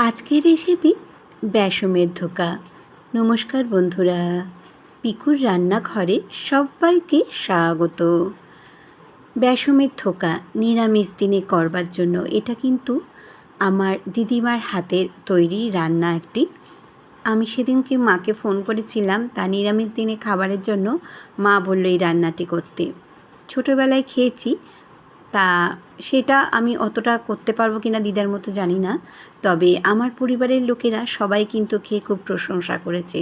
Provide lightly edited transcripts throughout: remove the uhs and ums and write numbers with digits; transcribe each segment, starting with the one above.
আজকের রেসিপি বেসমের ধোকা। নমস্কার বন্ধুরা, পিকুর রান্নাঘরে সবাইকে স্বাগত। বেসমের ধোকা নিরামিষ দিনে করবার জন্য এটা কিন্তু আমার দিদিমার হাতের তৈরি রান্না একটি। আমি সেদিনকে মাকে ফোন করেছিলাম তা নিরামিষ দিনে খাবারের জন্য। মা বলল এই রান্নাটি করতে। ছোটোবেলায় খেয়েছি, তা সেটা আমি অতটা করতে পারবো কিনা দিদার মতো জানি না, তবে আমার পরিবারের লোকেরা সবাই কিন্তু খেয়ে খুব প্রশংসা করেছে।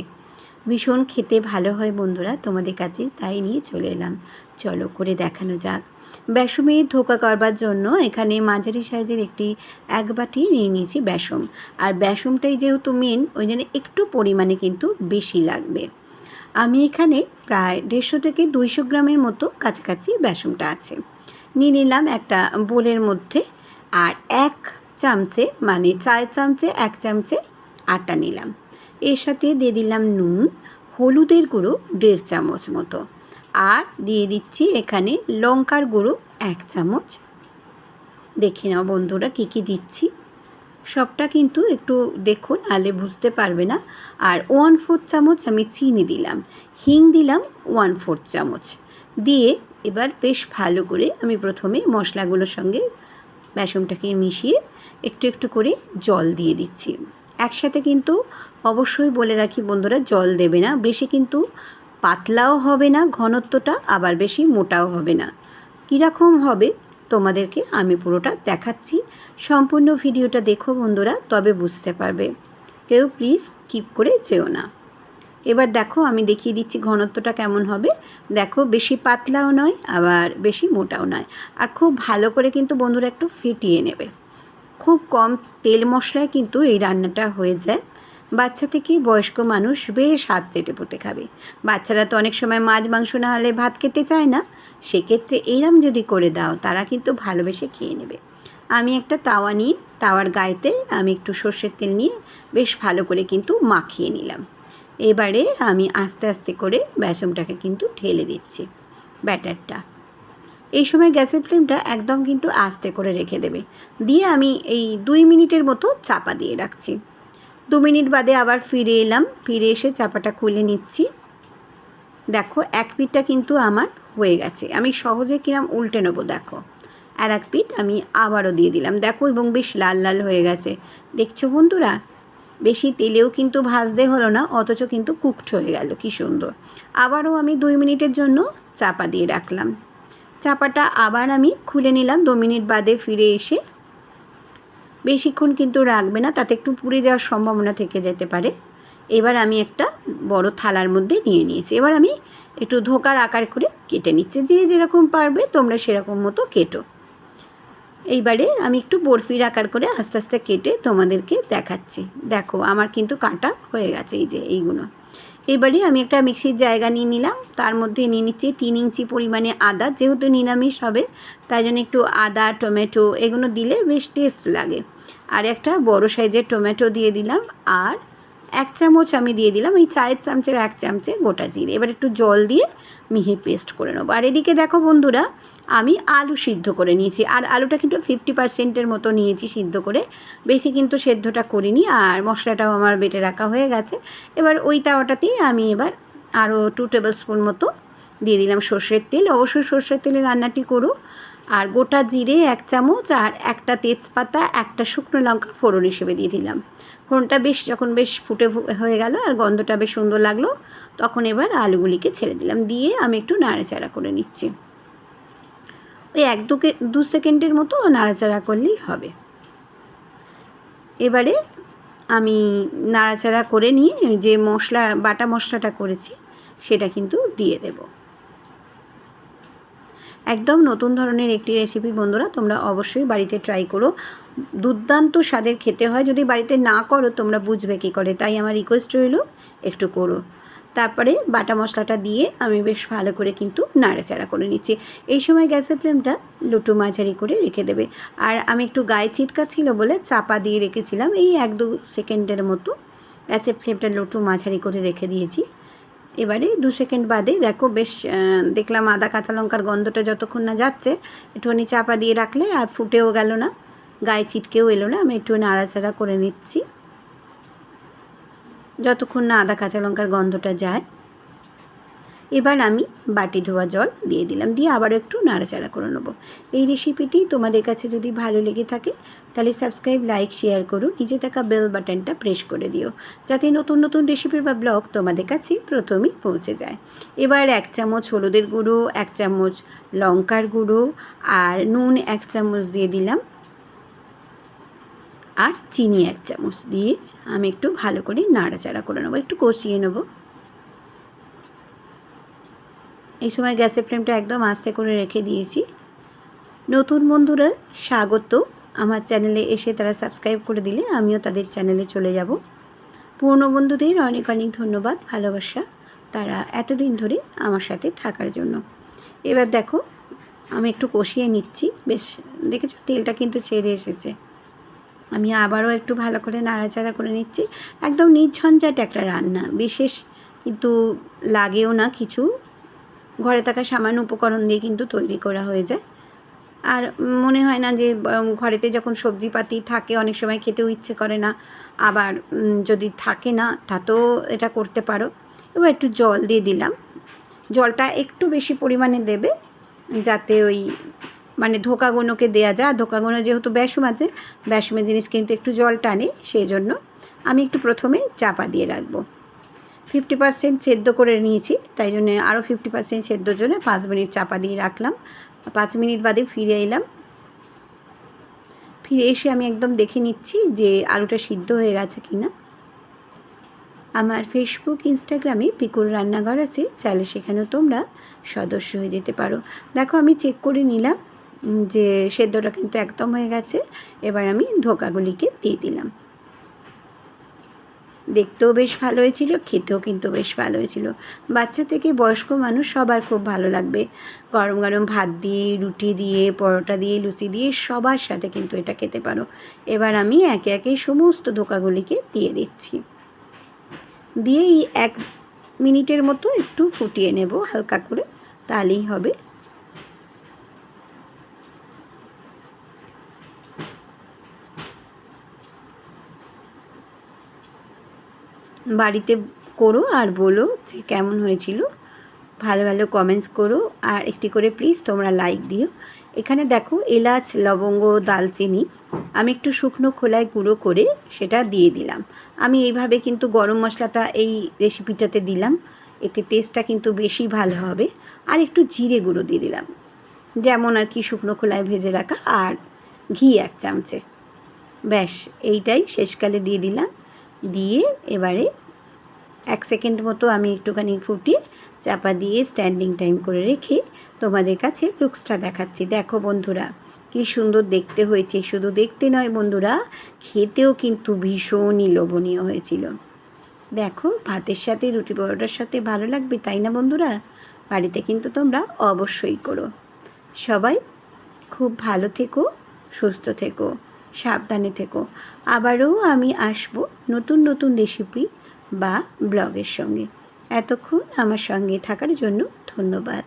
ভীষণ খেতে ভালো হয় বন্ধুরা, তোমাদের কাছে তাই নিয়ে চলে এলাম। চলো করে দেখানো যাক। বেসমের ধোকা করবার জন্য এখানে মাঝারি সাইজের একটি 1 বাটি নিয়ে নিয়েছি বেসম। আর বেসমটাই যেহেতু মেন, ওই জন্য একটু পরিমাণে কিন্তু বেশি লাগবে। আমি এখানে প্রায় 150 থেকে 200 গ্রামের মতো কাছাকাছি বেসমটা আছে। নিয়ে নিলাম একটা বোলের মধ্যে। আর 1 চামচে মানে 4 চামচে 1 চামচে আটা নিলাম। এর সাথে দিয়ে দিলাম নুন, হলুদের গুঁড়ো 1.5 চামচ মতো, আর দিয়ে দিচ্ছি এখানে লঙ্কার গুঁড়ো 1 চামচ। দেখে নাও বন্ধুরা কী কী দিচ্ছি, সবটা কিন্তু একটু দেখুন, নাহলে বুঝতে পারবে না। আর 1/4 চামচ আমি চিনি দিলাম, হিং দিলাম 1/4 চামচ দিয়ে এবার বেশ ভালো করে আমি প্রথমে মশলাগুলোর সঙ্গে বেসনটাকে মিশিয়ে একটু একটু করে জল দিয়ে দিচ্ছি। একসাথে কিন্তু অবশ্যই বলে রাখি বন্ধুরা, জল দেবে না বেশি, কিন্তু পাতলাও হবে না ঘনত্বটা, আবার বেশি মোটাও হবে না। কীরকম হবে তোমাদেরকে আমি পুরোটা দেখাচ্ছি। সম্পূর্ণ ভিডিওটা দেখো বন্ধুরা, তবে বুঝতে পারবে। কেউ প্লিজ স্কিপ করে যেও না। এবার দেখো আমি দেখিয়ে দিচ্ছি ঘনত্বটা কেমন হবে। দেখো বেশি পাতলাও নয়, আবার বেশি মোটাও নয়। আর খুব ভালো করে কিন্তু বন্ধুরা একটু ফেটিয়ে নেবে। খুব কম তেল মশলায় কিন্তু এই রান্নাটা হয়ে যায়। বাচ্চা থেকে বয়স্ক মানুষ বেশ হাত চেটে পুটে খাবে। বাচ্চারা তো অনেক সময় মাছ মাংস না হলে ভাত খেতে চায় না, সেক্ষেত্রে এইরকম যদি করে দাও তারা কিন্তু ভালোবেসে খেয়ে নেবে। আমি একটা তাওয়া নিয়ে তাওয়ার গায়েতে আমি একটু সর্ষের তেল নিয়ে বেশ ভালো করে কিন্তু মাখিয়ে নিলাম। এবারে আমি আস্তে আস্তে করে বেসনটাকে কিন্তু ঢেলে দিচ্ছি ব্যাটারটা। এই সময় গ্যাসের ফ্লেমটা একদম কিন্তু আস্তে করে রেখে দেবে। দিয়ে আমি এই 2 মিনিটের মতো চাপা দিয়ে রাখছি। 2 মিনিট বাদে আবার ফিরে এলাম, ফিরে এসে চাপাটা খুলে নিচ্ছি। দেখো 1 পিঠটা কিন্তু আমার হয়ে গেছে। আমি সহজে কিরম উল্টে নেবো দেখো। আর 1 পিঠ আমি আবারও দিয়ে দিলাম দেখো, এবং বেশ লাল লাল হয়ে গেছে। দেখছো বন্ধুরা, বেশি তেলেও কিন্তু ভাজতে হলো না, অথচ কিন্তু কুকড হয়ে গেল কি সুন্দর। আবারও আমি 2 মিনিটের জন্য চাপা দিয়ে রাখলাম। চাপাটা আবার আমি খুলে নিলাম 2 মিনিট বাদে ফিরে এসে। বেশিক্ষণ কিন্তু রাখবে না, তাতে একটু পুড়ে যাওয়ার সম্ভাবনা থেকে যেতে পারে। এবার আমি একটা বড় থালার মধ্যে নিয়ে নিয়েছি। এবার আমি একটু ধোকার আকার করে কেটে নিচ্ছি। যে যেরকম পারবে তোমরা সেরকম মতো কেটো। এইবারে আমি একটু বরফির আকার করে আস্তে আস্তে কেটে তোমাদেরকে দেখাচ্ছি। দেখো আমার কিন্তু কাটা হয়ে গেছে, এই যে এইগুলো। এবারে আমি একটা মিক্সির জায়গা নিয়ে নিলাম, তার মধ্যে নিয়ে নিচ্ছি 3 ইঞ্চি পরিমাণে আদা। যেহেতু নিরামিষ হবে তাই জন্য একটু আদা, টমেটো এগুলো দিলে বেশ টেস্ট লাগে। আর একটা বড় সাইজের টমেটো দিয়ে দিলাম। আর 1 চামচ আমি দিয়ে দিলাম এই চায়ের চামচের 1 চামচে গোটা জিরে। এবার একটু জল দিয়ে মিহি পেস্ট করে নেবো। আর এদিকে দেখো বন্ধুরা, আমি আলু সিদ্ধ করে নিয়েছি। আর আলুটা কিন্তু 50%-এর মতো নিয়েছি সিদ্ধ করে, বেশি কিন্তু সেদ্ধটা করিনি। আর মশলাটাও আমার বেটে রাখা হয়ে গেছে। এবার ওই তাওয়াটাতেই আমি এবার আরও 2 টেবিল স্পুন মতো দিয়ে দিলাম সর্ষের তেল। অবশ্যই সর্ষের তেলে রান্নাটি করো। আর গোটা জিরে 1 চামচ, আর একটা তেজপাতা, একটা শুকনো লঙ্কা ফোড়ন হিসেবে দিয়ে দিলাম। ফোড়নটা যখন বেশ ফুটে হয়ে গেল আর গন্ধটা বেশ সুন্দর লাগলো, তখন এবার আলুগুলিকে ছেড়ে দিলাম। দিয়ে আমি একটু নাড়াচাড়া করে নিচ্ছি। ওই 1-2 সেকেন্ডের মতো নাড়াচাড়া করলেই হবে। এবারে আমি নাড়াচাড়া করে নিয়ে যে বাটা মশলাটা করেছি সেটা কিন্তু দিয়ে দেব। একদম নতুন ধরনের একটি রেসিপি বন্ধুরা, তোমরা অবশ্যই বাড়িতে ট্রাই করো। দুর্দান্ত স্বাদের খেতে হয়। যদি বাড়িতে না করো তোমরা বুঝবে কী করে, তাই আমার রিকোয়েস্ট রইল একটু করো। তারপরে বাটা মশলাটা দিয়ে আমি বেশ ভালো করে কিন্তু নাড়াচাড়া করে নিচ্ছি। এই সময় গ্যাসের ফ্লেমটা লো টু মাঝারি করে রেখে দেবে। আর আমি একটু গায়ে ছিটকা ছিল বলে চাপা দিয়ে রেখেছিলাম এই 1-2 সেকেন্ডের মতো। গ্যাসের ফ্লেমটা লো টু মাঝারি করে রেখে দিয়েছি। এবারে 2 সেকেন্ড বাদে দেখো বেশ দেখলাম আদা কাঁচা লঙ্কার গন্ধটা যতক্ষণ না যাচ্ছে একটুখানি চাপা দিয়ে রাখলে আর ফুটেও গেল না। গায়ে ছিটকেও এলো না। আমি একটু নাড়াচাড়া করে নিচ্ছি যতক্ষণ না আদা কাঁচা লঙ্কার গন্ধটা যায়। এবার আমি বাটি ধোয়া জল দিয়ে দিলাম, দিয়ে আবার একটু নাড়াচাড়া করে নেব। এই রেসিপিটি তোমাদের কাছে যদি ভালো লেগে থাকে তাহলে সাবস্ক্রাইব, লাইক, শেয়ার করো, নিচে থাকা বেল বাটনটা প্রেস করে দিও যাতে নতুন নতুন রেসিপি বা ব্লগ তোমাদের কাছে প্রথমেই পৌঁছে যায়। এবার 1 চামচ হলুদের গুঁড়ো, 1 চামচ লঙ্কার গুঁড়ো আর নুন 1 চামচ দিয়ে দিলাম, আর চিনি 1 চামচ দিয়ে আমি একটু ভালো করে নাড়াচাড়া করে নেবো, একটু কষিয়ে নেব। এই সময় গ্যাসের ফ্লেমটা একদম আস্তে করে রেখে দিয়েছি। নতুন বন্ধুরা স্বাগত, আমার চ্যানেলে এসে তারা সাবস্ক্রাইব করে দিলে আমিও তাদের চ্যানেলে চলে যাব। পুরনো বন্ধুদের অনেক অনেক ধন্যবাদ, ভালোবাসা, তারা এতদিন ধরে আমার সাথে থাকার জন্য। এবার দেখো আমি একটু কষিয়ে নিচ্ছি, বেশ দেখেছো তেলটা কিন্তু ছেড়ে এসেছে। আমি আবারও একটু ভালো করে নাড়াচাড়া করে নিচ্ছি। একদম নির্ঝঞ্ঝাট একটা রান্না, বিশেষ কিন্তু লাগেও না কিছু, ঘরে থাকা সামান্য উপকরণ দিয়ে কিন্তু তৈরি করা হয়ে যায়। আর মনে হয় না যে ঘরেতে যখন সবজিপাতি থাকে অনেক সময় খেতেও ইচ্ছে করে না, আবার যদি থাকে না তাতেও এটা করতে পারো। এবার একটু জল দিয়ে দিলাম, জলটা একটু বেশি পরিমাণে দেবে যাতে ওই মানে ধোকাগুলোকে দেওয়া যায়। আর ধোকাগুলো যেহেতু বেসম আছে, বেসমের জিনিস কিন্তু একটু জল টানে, সেই জন্য আমি একটু প্রথমে চাপা দিয়ে রাখবো। 50% সেদ্ধ করে নিয়েছি, তাই জন্য আরও 50% সেদ্ধর জন্য 5 মিনিট চাপা দিয়ে রাখলাম। 5 মিনিট বাদে ফিরে এলাম। ফিরে এসে আমি একদম দেখে নিচ্ছি যে আলুটা সিদ্ধ হয়ে গেছে কি না। আমার ফেসবুক, ইনস্টাগ্রামে পিকুর রান্নাঘর আছে, চাইলে সেখানেও তোমরা সদস্য হয়ে যেতে পারো। দেখো আমি চেক করে নিলাম যে সেদ্ধটা কিন্তু একদম হয়ে গেছে। এবার আমি ধোকাগুলিকে দিয়ে দিলাম। দেখতেও বেশ ভালো হয়েছিল, খেতেও কিন্তু বেশ ভালো হয়েছিল। বাচ্চা থেকে বয়স্ক মানুষ সবার খুব ভালো লাগবে। গরম গরম ভাত দিয়ে, রুটি দিয়ে, পরোটা দিয়ে, লুচি দিয়ে সবার সাথে কিন্তু এটা খেতে পারো। এবার আমি একে একে সমস্ত ধোকাগুলিকে দিয়ে দিচ্ছি, দিয়ে এই 1 মিনিটের মতো একটু ফুটিয়ে নেব হালকা করে, তাহলেই হবে। বাড়িতে করো আর বলো যে কেমন হয়েছিল। ভালো ভালো কমেন্টস করো, আর একটি করে প্লিজ তোমরা লাইক দিও। এখানে দেখো এলাচ, লবঙ্গ, দালচিনি আমি একটু শুকনো খোলায় গুঁড়ো করে সেটা দিয়ে দিলাম। আমি এইভাবে কিন্তু গরম মশলাটা এই রেসিপিটাতে দিলাম, এতে টেস্টটা কিন্তু বেশি ভালো হবে। আর একটু জিরে গুঁড়ো দিয়ে দিলাম, যেমন আর কি শুকনো খোলায় ভেজে রাখা, আর ঘি 1 চামচে। ব্যাস এইটাই শেষকালে দিয়ে দিলাম। দিয়ে এবারে 1 সেকেন্ড মতো আমি একটুখানি ফুটিয়ে চাপা দিয়ে স্ট্যান্ডিং টাইম করে রেখে তোমাদের কাছে লুকসটা দেখাচ্ছি। দেখো বন্ধুরা কী সুন্দর দেখতে হয়েছে, শুধু দেখতে নয় বন্ধুরা, খেতেও কিন্তু ভীষণই লোভনীয় হয়েছিল। দেখো ভাতের সাথে, রুটি পরোটার সাথে ভালো লাগবে, তাই না বন্ধুরা? বাড়িতে কিন্তু তোমরা অবশ্যই করো। সবাই খুব ভালো থেকো, সুস্থ থেকো, সাবধানে থেকো। আবারও আমি আসবো নতুন নতুন রেসিপি বা ব্লগের সঙ্গে। এতক্ষণ আমার সঙ্গে থাকার জন্য ধন্যবাদ।